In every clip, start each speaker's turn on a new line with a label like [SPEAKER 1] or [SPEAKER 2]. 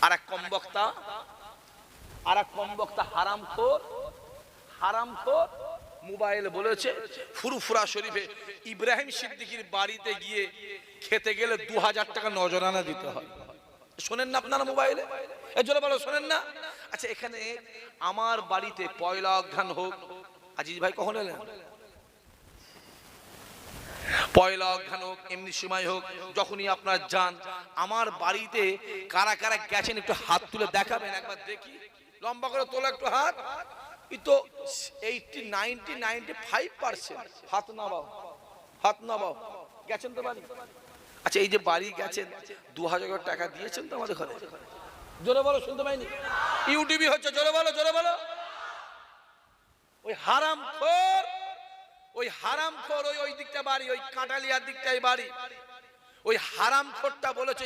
[SPEAKER 1] আর এক কম বক্তা হারামখোর মোবাইল বলেছে ফুরফুরা শরীফে ইব্রাহিম সিদ্দিকীর বাড়িতে গিয়ে খেতে গেলে 2000 টাকা নজরানা দিতে হয়। শোনেন না আপনারা মোবাইলে? এই জোরে বলো, শোনেন না? আচ্ছা, এখানে আমার বাড়িতে পয়লা অঘ্রান হোক, আজিজ ভাই কখন এলেন? পয়লা অঘ্রান হোক, এমনি সময় হোক, যখনই আপনারা যান, আমার বাড়িতে কারা কারা গেছেন একটু হাত তুলে দেখাবেন, একবার দেখি। লম্বা করে তোলা একটু হাত। এই তো 95% হাত নামাও গেছেন তো বাড়ি। আচ্ছা, এই যে বাড়ি গেছেন 2000 টাকা দিয়েছেন তো আমাদের ঘরে? জোরে বলো, শুনতে পাইনি? ইউটিউবে হচ্ছে, জোরে বলো। ওই হারামখোর ওই দিকটা বাড়ি, ওই কাঁটালিয়ার দিকটাই বাড়ি। ওই হারামখোরটা বলেছে,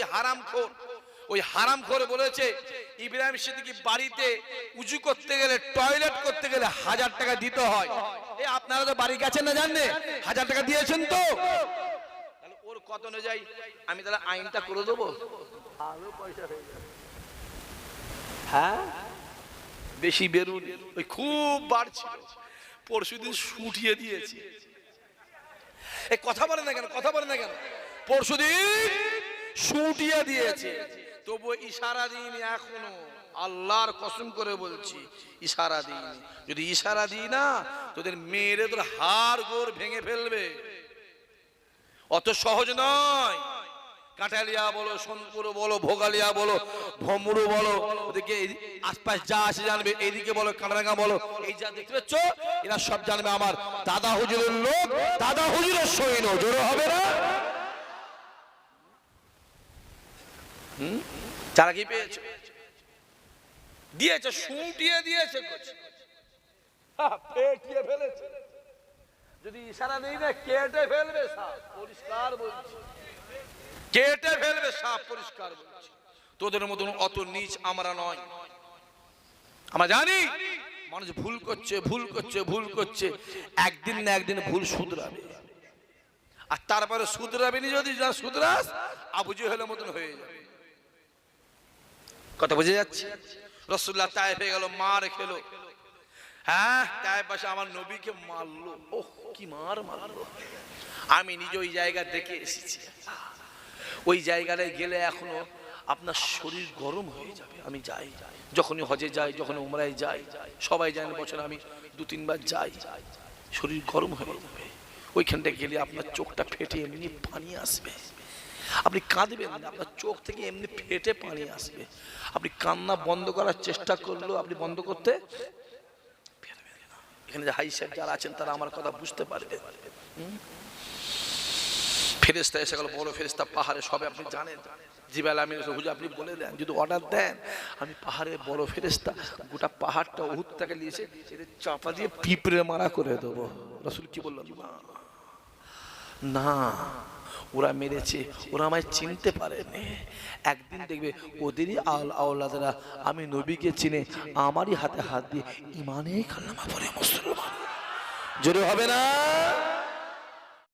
[SPEAKER 1] ওই হারামখোর বলেছে ইব্রাহিম সিদ্দিকী বাড়িতে উজু করতে গেলে, টয়লেট করতে গেলে 1000 টাকা দিতে হয়। এই আপনারা তো বাড়ি গেছেন না, জানেন? 1000 টাকা দিয়েছেন তো? তাহলে ওর কত অনুযায়ী আমি তাহলে আইনটা করে দেবো, আরো পয়সা হয়ে যাবে। হ্যাঁ, বেশি বেরুন, ওই খুব বাড়ছে। পরশুদিন শুটিয়ে দিয়েছে। এই কথা বলে না কেন? পরশুদিন শুটিয়ে দিয়েছে, তবু ইশারা দিইনি এখনো। আল্লাহর কসম করে বলছি, ইশারা দিইনি। যদি ইশারা দিই না, তোদের মেয়েরে তোর হাড় গোড় ভেঙে ফেলবে। অত সহজ নয়। কাঁঠালিয়া বলো, সোনপুর বলো, ভোগালিয়া বলো, ভমরু বলো, ওদিকে আশপাশ যা আছে জানবে। এইদিকে বলো, কাঁটারাঙ্গা বলো, এই যা দেখতে পাচ্ছ, এরা সব জানবে আমার দাদা হুজুরের লোক, দাদা হুজুরের সৈন্য। জোরে হবে না? যারা কি পেয়েছে দিয়েছে, শুটিয়ে দিয়েছে, পেটিয়ে ফেলেছে। যদি ইশারা নেই না, কেটে ফেলবে সাপ, পরিষ্কার বলছি, কেটে ফেলবে সাপ, পরিষ্কার বলছি। তোদের মতন অত নিচ আমরা নয়। আমরা জানি মানুষ ভুল করছে, একদিন না একদিন ভুল শুধরাবে। আর তারপরে শুধরাবে নি, যদি যা শুধরাস আবু জেহেলের মতন হয়ে যাবে। কথা বুঝে যাচ্ছে? রাসূলুল্লাহ তায়েফে গেল, মার খেলো। হ্যাঁ, তায়েফ পাশে আমার নবীকে মারলো। ওহ, কি মারলো! আমি নিজে ওই জায়গা দেখে এসেছি। ওই জায়গায় গেলে এখনো আপনার শরীর গরম হয়ে যাবে। আমি যাই, যখনই হজে যাই, যখন উমরায় যাই, সবাই জানেন বছরে আমি 2-3 বার যাই, শরীর গরম হয়ে যাবে। ওইখানটা গেলে আপনার চোখটা ফেটে এমনি পানি আসবে। আপনি কাঁদবেন না, আপনার চোখ থেকে এমনি ফেটে পানি আসবে। আপনি কান্না বন্ধ করার চেষ্টা করলেও আপনি বন্ধ করতে পারবেন না। এখানে যে হাই সাহেব যারা আছেন তারা আমার কথা বুঝতে পারবে। ফেরেশতা এসে গেল, বড় ফেরেশতা পাহাড়ে, সবে আপনি জানেন। জিবরাইল আমিন হুজুর আপনি বলে দেন, যদি অর্ডার দেন, আমি পাহাড়ে বড় ফেরেশতা গোটা পাহাড়টা উহুদ থেকে নিয়েছে, এদের চাপা দিয়ে পিঁপড়ে মারা করে দেবো। রাসূল কি বললেন? না, ওরা মেরেছে, ওরা আমায় চিনতে পারেনি। একদিন দেখবে ওদেরই আওলাদেরা আমি নবীকে চিনে আমারই হাতে হাত দিয়ে ইমানে কালেমা পড়ে মুসলমান। জোরে হবে না?